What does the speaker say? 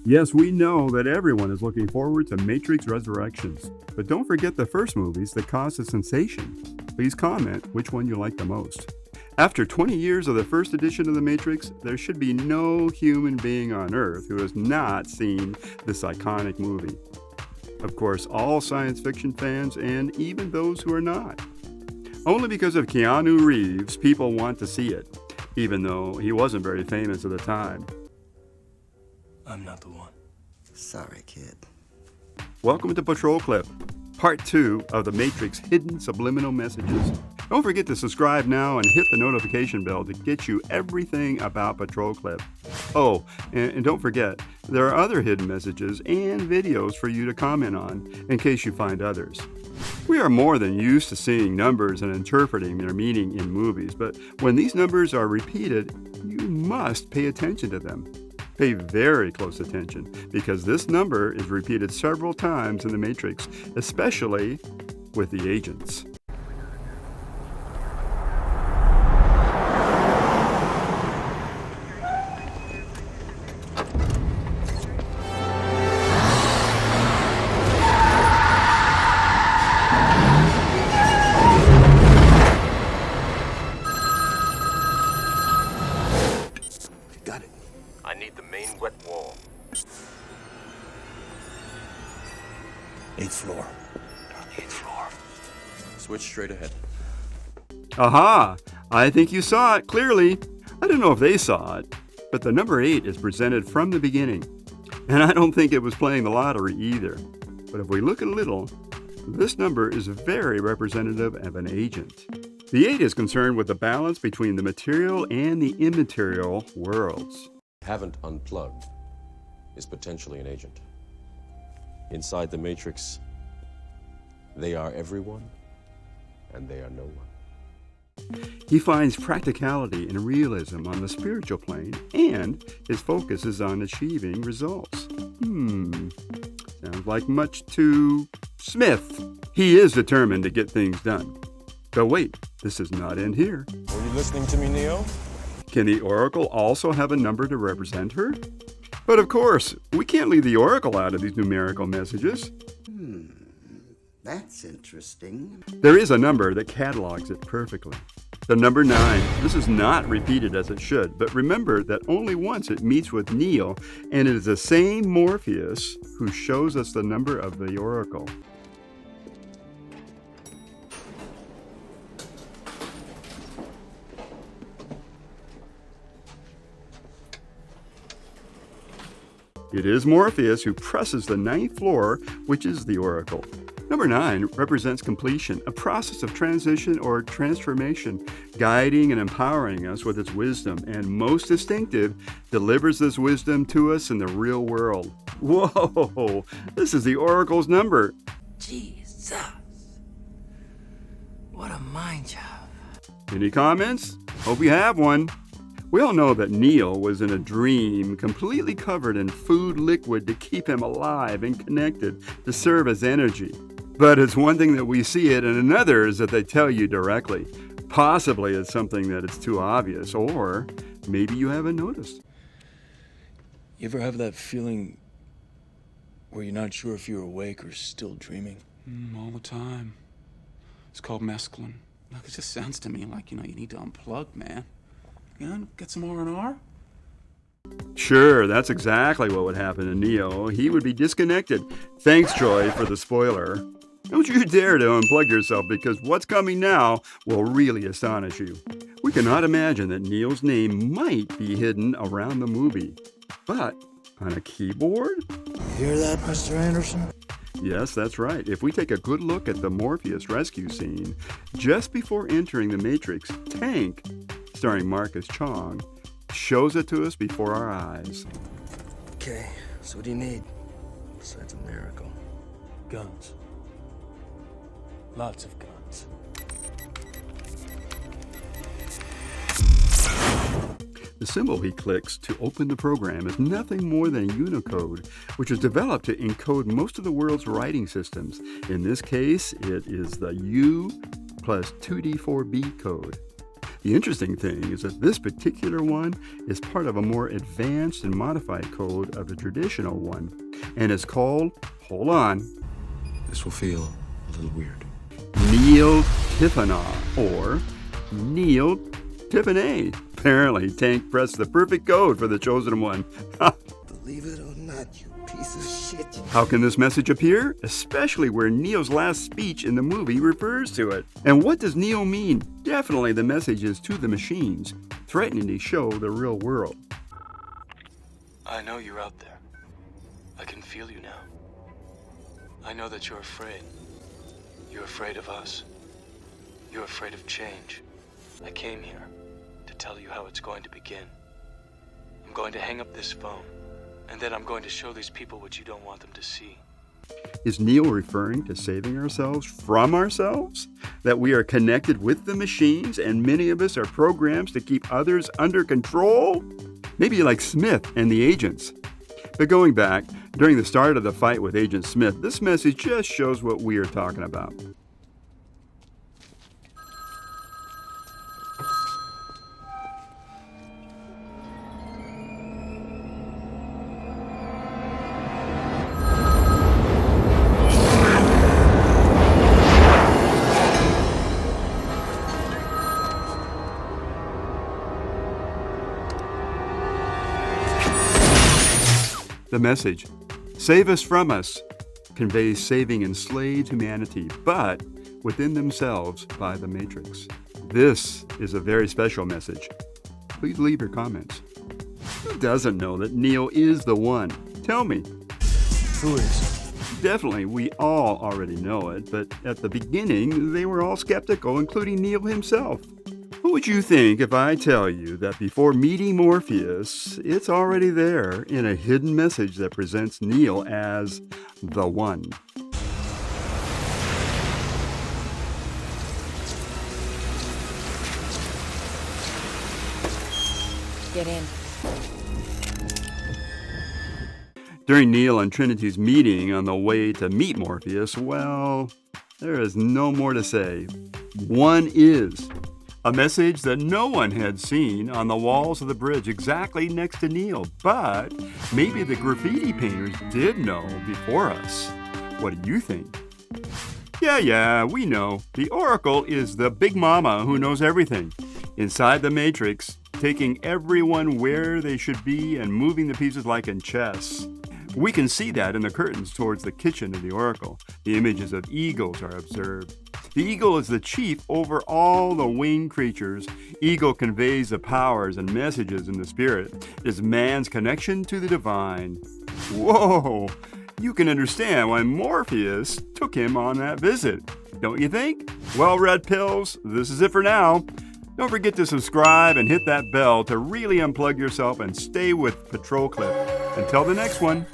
Yes, we know that everyone is looking forward to Matrix Resurrections, but don't forget the first movies that caused a sensation. Please comment which one you like the most. After 20 years of the first edition of The Matrix, there should be no human being on Earth who has not seen this iconic movie. Of course, all science fiction fans and even those who are not. Only because of Keanu Reeves, people want to see it, even though he wasn't very famous at the time. I'm not the one. Sorry, kid. Welcome to PatrolClip, Part 2 of The Matrix Hidden Subliminal Messages. Don't forget to subscribe now and hit the notification bell to get you everything about PatrolClip. Oh, and don't forget, there are other hidden messages and videos for you to comment on in case you find others. We are more than used to seeing numbers and interpreting their meaning in movies, but when these numbers are repeated, you must pay attention to them. Pay very close attention, because this number is repeated several times in The Matrix, especially with the agents. Got it. I need the main wet wall. 8th floor. On the 8th floor. Switch straight ahead. Aha! I think you saw it clearly. I don't know if they saw it, but the number 8 is presented from the beginning. And I don't think it was playing the lottery either. But if we look a little, this number is very representative of an agent. The 8 is concerned with the balance between the material and the immaterial worlds. Haven't unplugged is potentially an agent. Inside the Matrix, they are everyone, and they are no one. He finds practicality and realism on the spiritual plane, and his focus is on achieving results. Sounds like much to Smith. He is determined to get things done. But wait, this does not end here. Were you listening to me, Neo? Can the Oracle also have a number to represent her? But of course, we can't leave the Oracle out of these numerical messages. That's interesting. There is a number that catalogs it perfectly. The number 9. This is not repeated as it should, but remember that only once it meets with Neo, and it is the same Morpheus who shows us the number of the Oracle. It is Morpheus who presses the 9th floor, which is the Oracle. Number 9 represents completion, a process of transition or transformation, guiding and empowering us with its wisdom, and most distinctive, delivers this wisdom to us in the real world. Whoa, this is the Oracle's number. Jesus. What a mind job. Any comments? Hope you have one. We all know that Neo was in a dream, completely covered in food liquid to keep him alive and connected, to serve as energy. But it's one thing that we see it, and another is that they tell you directly. Possibly it's something that is too obvious, or maybe you haven't noticed. You ever have that feeling where you're not sure if you're awake or still dreaming? All the time. It's called mescaline. Look, it just sounds to me like, you need to unplug, man. Get some R&R? Sure, that's exactly what would happen to Neo. He would be disconnected. Thanks, Troy, for the spoiler. Don't you dare to unplug yourself, because what's coming now will really astonish you. We cannot imagine that Neo's name might be hidden around the movie. But on a keyboard? You hear that, Mr. Anderson? Yes, that's right. If we take a good look at the Morpheus rescue scene, just before entering the Matrix, Tank, starring Marcus Chong, shows it to us before our eyes. Okay, so what do you need besides a miracle? Guns. Lots of guns. The symbol he clicks to open the program is nothing more than Unicode, which was developed to encode most of the world's writing systems. In this case, it is the U plus 2D4B code. The interesting thing is that this particular one is part of a more advanced and modified code of the traditional one, and is called, hold on, This will feel a little weird. Neil Tiffana, or Neil Tiffany. Apparently, Tank pressed the perfect code for the chosen one. Believe it or not, you piece of shit. How can this message appear? Especially where Neil's last speech in the movie refers to it. And what does Neil mean? Definitely the message is to the machines, threatening to show the real world. I know you're out there. I can feel you now. I know that you're afraid. You're afraid of us. You're afraid of change. I came here to tell you how it's going to begin. I'm going to hang up this phone, and then I'm going to show these people what you don't want them to see. Is Neil referring to saving ourselves from ourselves? That we are connected with the machines and many of us are programs to keep others under control? Maybe like Smith and the agents. But going back, during the start of the fight with Agent Smith, this message just shows what we are talking about. The message, save us from us, conveys saving enslaved humanity, but within themselves by the Matrix. This is a very special message. Please leave your comments. Who doesn't know that Neil is the one? Tell me. Who is? Definitely, we all already know it, but at the beginning, they were all skeptical, including Neil himself. What would you think if I tell you that before meeting Morpheus, it's already there in a hidden message that presents Neil as the one? Get in. During Neil and Trinity's meeting on the way to meet Morpheus, well, there is no more to say. One is. A message that no one had seen on the walls of the bridge exactly next to Neil, but maybe the graffiti painters did know before us. What do you think? Yeah, we know. The Oracle is the big mama who knows everything. Inside the Matrix, taking everyone where they should be and moving the pieces like in chess. We can see that in the curtains towards the kitchen of the Oracle. The images of eagles are observed. The eagle is the chief over all the winged creatures. Eagle conveys the powers and messages in the spirit. It is man's connection to the divine. Whoa! You can understand why Morpheus took him on that visit, don't you think? Well, Red Pills, this is it for now. Don't forget to subscribe and hit that bell to really unplug yourself and stay with PatrolClip. Until the next one.